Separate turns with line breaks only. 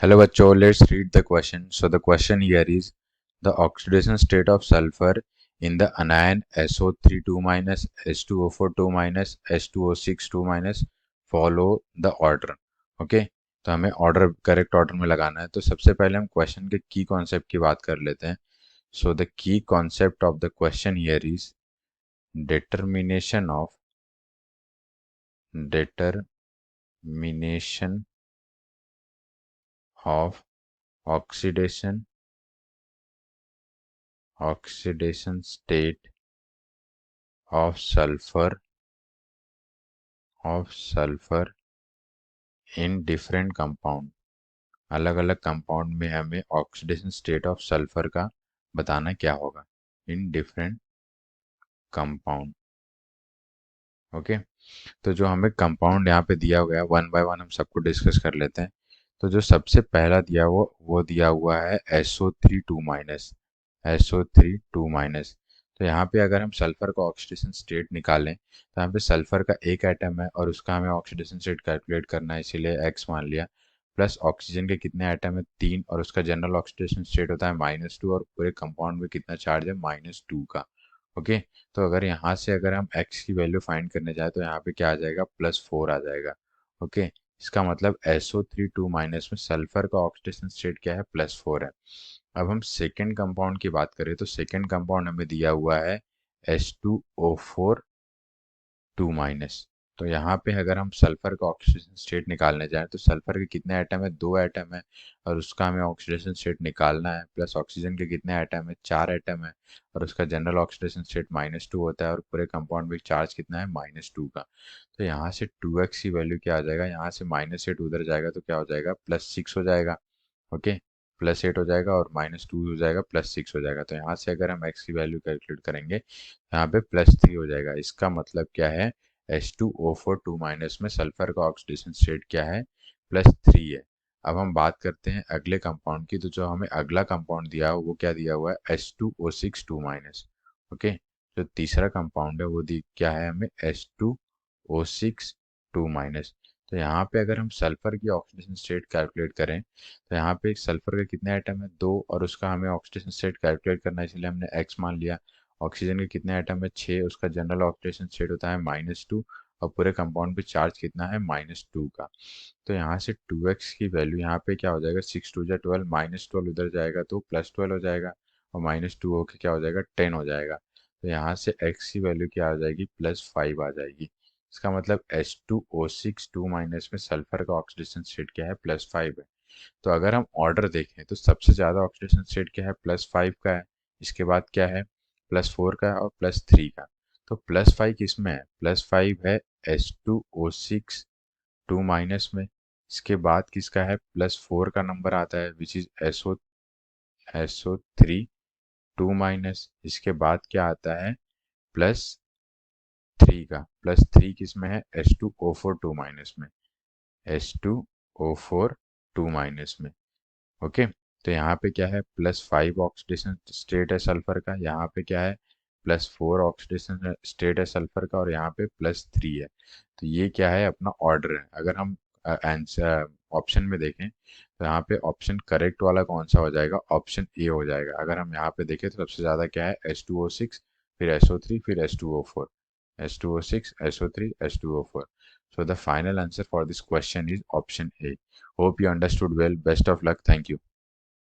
Hello bachcho, let's read the question. So the question here is the oxidation state of sulfur in the anion SO3 minus H2O4 minus H2O6 follow the order. Okay तो हमें order correct order में लगाना है। तो सबसे पहले हम question के की कॉन्सेप्ट की बात कर लेते हैं। So the key concept of the question here is determination of oxidation state of sulfur in different compound। अलग अलग कंपाउंड में हमें ऑक्सीडेशन स्टेट ऑफ सल्फर का बताना क्या होगा इन डिफरेंट कंपाउंड। ओके तो जो हमें कंपाउंड यहाँ पे दिया हुआ है वन बाय वन हम सबको डिस्कस कर लेते हैं। तो जो सबसे पहला दिया हुआ वो दिया हुआ है SO3 2 तो यहाँ पे अगर हम सल्फर का ऑक्सीडेशन स्टेट निकालें तो यहाँ पे सल्फर का एक एटम है और उसका हमें ऑक्सीडेशन स्टेट कैलकुलेट करना है, इसीलिए x मान लिया। प्लस ऑक्सीजन के कितने एटम है 3 और उसका जनरल ऑक्सीडेशन स्टेट होता है -2 और पूरे कंपाउंड में कितना चार्ज है -2 का। ओके तो अगर यहाँ से अगर हम x की वैल्यू फाइंड करने जाए तो यहाँ पे क्या आ जाएगा +4 आ जाएगा। ओके इसका मतलब SO3 में सल्फर का ऑक्सीडेशन स्टेट क्या है +4 है। अब हम सेकेंड कंपाउंड की बात करें तो सेकेंड कंपाउंड हमें दिया हुआ है H2O4 तो यहाँ पे अगर हम सल्फर का ऑक्सीडेशन स्टेट निकालने जाएं तो सल्फर के कितने एटम है 2 एटम है और उसका हमें ऑक्सीडेशन स्टेट निकालना है। प्लस ऑक्सीजन के कितने एटम है 4 एटम है और उसका जनरल ऑक्सीडेशन स्टेट -2 होता है और पूरे कंपाउंड में चार्ज कितना है -2 का। तो यहाँ से 2x की वैल्यू क्या आ जाएगा, यहाँ से -8 उधर जाएगा तो क्या हो जाएगा +6 हो जाएगा। ओके +8 हो जाएगा और -2 हो जाएगा +6 हो जाएगा। तो यहाँ से अगर हम x की वैल्यू कैलकुलेट करेंगे यहाँ पे +3 हो जाएगा। इसका मतलब क्या है H2O4 में सल्फर का ऑक्सीडेशन स्टेट क्या है +3 है। अब हम बात करते हैं अगले कंपाउंड की। तो जो हमें अगला कंपाउंड दिया हो वो क्या दिया हुआ है H2O6 ओके जो तीसरा कंपाउंड है वो क्या है हमें H2O6 तो यहाँ पे अगर हम सल्फर की ऑक्सीडेशन स्टेट कैलकुलेट करें तो यहाँ पे सल्फर के कितने एटम है 2 और उसका हमें ऑक्सीडेशन स्टेट कैलकुलेट करना है, इसलिए हमने x मान लिया। ऑक्सीजन के कितने एटम है 6, उसका जनरल ऑक्सीडेशन स्टेट होता है -2 और पूरे कंपाउंड पे चार्ज कितना है -2 का। तो यहाँ से 2x की वैल्यू यहाँ पे क्या हो जाएगा 6 2 जा 12 -12 उधर जाएगा तो +12 हो जाएगा और -2 होके क्या हो जाएगा 10 हो जाएगा। तो यहाँ से x की वैल्यू क्या आ जाएगी +5 आ जाएगी। इसका मतलब H2O6 में सल्फर का ऑक्सीडेशन स्टेट क्या है +5 है। तो अगर हम ऑर्डर देखें तो सबसे ज़्यादा ऑक्सीडेशन स्टेट क्या है +5 का है, इसके बाद क्या है +4 का है और +3 का। तो +5 किस में है, +5 है H2O6 में। इसके बाद किसका है +4 का नंबर आता है विच इज SO3 इसके बाद क्या आता है +3 का। +3 किस में है H2O4 में। ओके तो यहाँ पे क्या है +5 ऑक्सीडेशन स्टेट है सल्फर का, यहाँ पे क्या है +4 ऑक्सीडेशन स्टेट है सल्फर का और यहाँ पे +3 है। तो ये क्या है अपना ऑर्डर है। अगर हम आंसर ऑप्शन में देखें तो यहाँ पे ऑप्शन करेक्ट वाला कौन सा हो जाएगा, ऑप्शन ए हो जाएगा। अगर हम यहाँ पे देखें तो सबसे ज़्यादा क्या है H2O6 फिर SO3 फिर H2O4 H2O6 SO3 H2O4। So the final answer for this question is option A. Hope you understood well. Best of luck. Thank you.